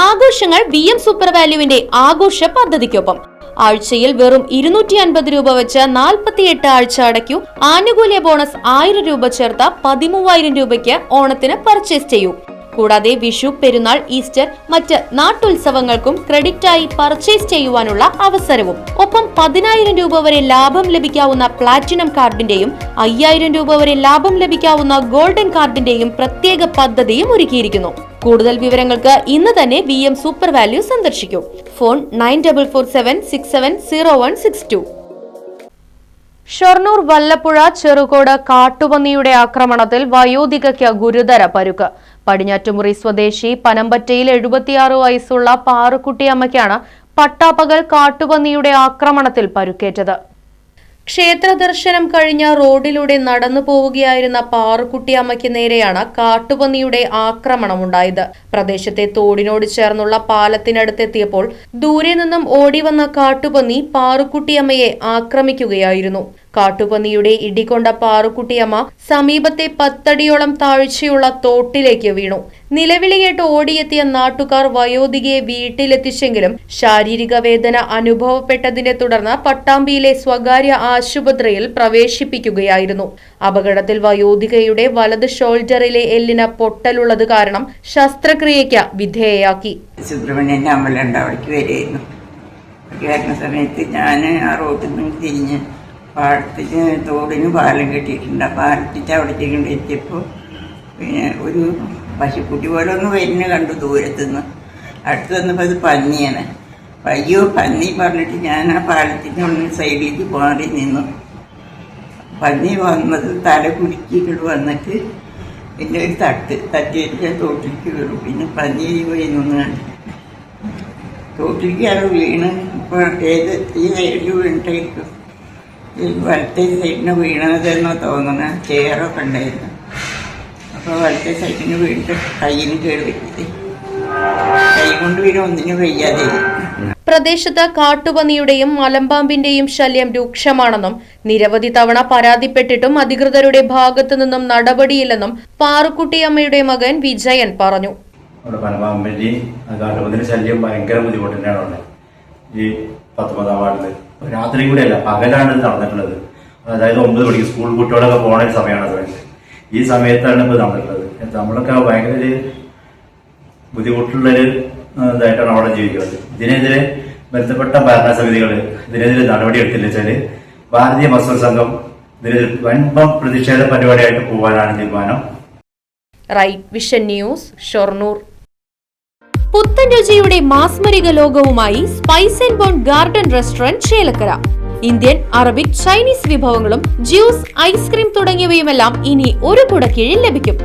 ആഘോഷങ്ങൾ VM super വാല്യുവിന്റെ ആഘോഷ പദ്ധതിക്കൊപ്പം ആഴ്ചയിൽ വെറും 250 രൂപ വെച്ച് 48 ആഴ്ച അടയ്ക്കൂ. ആനുകൂല്യ ബോണസ് 1000 രൂപ ചേർത്ത 13000 രൂപയ്ക്ക് ഓണത്തിന് പർച്ചേസ് ചെയ്യൂ. കൂടാതെ വിഷു, പെരുന്നാൾ, ഈസ്റ്റർ, മറ്റ് നാട്ടുത്സവങ്ങൾക്കും ക്രെഡിറ്റായി പർച്ചേസ് ചെയ്യുവാനുള്ള അവസരവും. ഒപ്പം 10000 രൂപ വരെ ലാഭം ലഭിക്കാവുന്ന പ്ലാറ്റിനം കാർഡിന്റെയും 5000 രൂപ വരെ ലാഭം ലഭിക്കാവുന്ന ഗോൾഡൻ കാർഡിന്റെയും പ്രത്യേക പദ്ധതിയും ഒരുക്കിയിരിക്കുന്നു. കൂടുതൽ വിവരങ്ങൾക്ക് ഇന്ന് തന്നെ VM സൂപ്പർ വാല്യൂ സന്ദർശിക്കൂ. ഫോൺ 9447670162. ഷൊർണൂർ വല്ലപ്പുഴ ചെറുകോട് കാട്ടുപന്നിയുടെ ആക്രമണത്തിൽ വയോധികയ്ക്ക് ഗുരുതര പരുക്ക്. പടിഞ്ഞാറ്റുമുറി സ്വദേശി പനമ്പറ്റയിൽ 76 വയസ്സുള്ള പാറുക്കുട്ടിയമ്മയ്ക്കാണ് പട്ടാപ്പകൽ കാട്ടുപന്നിയുടെ ആക്രമണത്തിൽ പരുക്കേറ്റത്. ക്ഷേത്ര ദർശനം കഴിഞ്ഞ റോഡിലൂടെ നടന്നു പോവുകയായിരുന്ന പാറുക്കുട്ടിയമ്മയ്ക്ക് നേരെയാണ് കാട്ടുപന്നിയുടെ ആക്രമണമുണ്ടായത്. പ്രദേശത്തെ തോടിനോട് ചേർന്നുള്ള പാലത്തിനടുത്തെത്തിയപ്പോൾ ദൂരെ നിന്നും ഓടിവന്ന കാട്ടുപന്നി പാറുക്കുട്ടിയമ്മയെ ആക്രമിക്കുകയായിരുന്നു. കാട്ടുപന്നിയുടെ ഇടികൊണ്ട പാറുക്കുട്ടിയമ്മ സമീപത്തെ 10 അടിയോളം താഴ്ചയുള്ള തോട്ടിലേക്ക് വീണു. നിലവിളി കേട്ട് ഓടിയെത്തിയ നാട്ടുകാർ വയോധികയെ വീട്ടിലെത്തിച്ചെങ്കിലും ശാരീരിക വേദന അനുഭവപ്പെട്ടതിനെ തുടർന്ന് പട്ടാമ്പിയിലെ സ്വകാര്യ ആശുപത്രിയിൽ പ്രവേശിപ്പിക്കുകയായിരുന്നു. അപകടത്തിൽ വയോധികയുടെ വലത് ഷോൾഡറിലെ എല്ലിന് പൊട്ടലുള്ളത് കാരണം ശസ്ത്രക്രിയയ്ക്ക് വിധേയയാക്കി. സുബ്രഹ്മണ്യന്റെ അമ്പലമുണ്ട്, അവിടേക്ക് വരുന്ന സമയത്ത് ഞാൻ ആ റോഡിൽ നിന്ന് തിരിഞ്ഞ് പാടത്തിന് തോടിന് പാലം കെട്ടിയിട്ടുണ്ട്. ആ പാലത്തിൻ്റെ അവിടേക്ക് എത്തിയപ്പോൾ പിന്നെ ഒരു പശുക്കുട്ടി പോലെ ഒന്ന് വരുന്ന കണ്ടു ദൂരത്തുനിന്ന്. അടുത്ത് വന്നപ്പോൾ അത് പന്നിയാണ്. അയ്യോ പന്നി പറഞ്ഞിട്ട് ഞാൻ ആ പാലത്തിൻ്റെ ഉള്ളിൽ സൈഡിലേക്ക് മാറി നിന്നു. പന്നി വന്നത് തല കുലുക്കിയിട്ട് വന്നിട്ട് എൻ്റെ ഒരു തട്ടിയിട്ട് തോട്ടിലേക്ക് വീണു. പിന്നെ പന്നി പോയി നിന്ന് കണ്ടു തോട്ടിലേക്ക് അത് വീണ്. ഇപ്പോൾ ഈ സൈഡിൽ വീണിട്ടായിരിക്കും, വലത്തെ സൈഡിന് വീണതെന്നോ തോന്നുന്ന ചെയറൊക്കെ ഉണ്ടായിരുന്നു. അപ്പോൾ വലത്തെ സൈഡിന് വീണിട്ട് കയ്യിന് കേടുപറ്റി, കൈ കൊണ്ട് വീണ് ഒന്നിനും വയ്യാതെ. പ്രദേശത്ത് കാട്ടുപന്നിയുടെയും മലമ്പാമ്പിന്റെയും ശല്യം രൂക്ഷമാണെന്നും നിരവധി തവണ പരാതിപ്പെട്ടിട്ടും അധികൃതരുടെ ഭാഗത്തു നിന്നും നടപടിയില്ലെന്നും പാറുക്കുട്ടിയമ്മയുടെ മകൻ വിജയൻ പറഞ്ഞു. മലമ്പാമ്പിന്റെയും കാട്ടുപന്നിയുടെ ശല്യം ഭയങ്കര ബുദ്ധിമുട്ടിനാണ്. ഈ 19-ാം വാർഡില് രാത്രി കൂടെയല്ല, പകലാണ് ഇത് നടന്നിട്ടുള്ളത്. അതായത് 9 മണിക്ക് സ്കൂൾ കുട്ടികളൊക്കെ പോണ ഒരു സമയമാണ്. ഈ സമയത്താണ് ഇപ്പോൾ നടന്നിട്ടുള്ളത്. നമ്മളൊക്കെ ഭയങ്കര ബുദ്ധിമുട്ടുള്ളൊരു ഇതായിട്ടാണ് അവിടെ ജീവിക്കുന്നത്. ഇതിനെതിരെ ബന്ധപ്പെട്ട ഭരണസമിതികൾ ഇതിനെതിരെ നടപടി എടുത്തില്ല വെച്ചാല് ഭാരതീയ മസ്ദൂർ സംഘം ഇതിനെതിരെ വൻപം പ്രതിഷേധ പരിപാടിയായിട്ട് പോകാനാണ് തീരുമാനം. Right vision news, Shoranur. പുത്തൻ രുചിയുടെ മാസ്മരിക ലോകവുമായി spice and bone garden restaurant Chelakkara. Indian, Arabic, Chinese വിഭവങ്ങളും ജ്യൂസ്, ഐസ്ക്രീം തുടങ്ങിയവയുമെല്ലാം ഇനി ഒരു കുടക്കീഴിൽ ലഭിക്കും.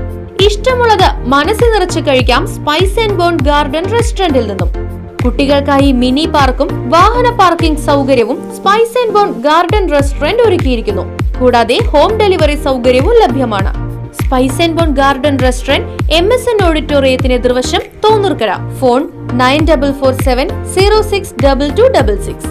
ഇഷ്ടമുള്ളത് മനസ്സ് നിറച്ച് കഴിക്കാം സ്പൈസ് ആൻഡ് ബോൺ ഗാർഡൻ റെസ്റ്റോറന്റിൽ നിന്നും. കുട്ടികൾക്കായി മിനി പാർക്കും വാഹന പാർക്കിംഗ് സൗകര്യവും spice and bone garden restaurant ഒരുക്കിയിരിക്കുന്നു. കൂടാതെ ഹോം ഡെലിവറി സൗകര്യവും ലഭ്യമാണ്. Spice and bone garden restaurant MSN ഓഡിറ്റോറിയത്തിന് എതിർവശം, തോന്നൂർക്കര. ഫോൺ 9447062266.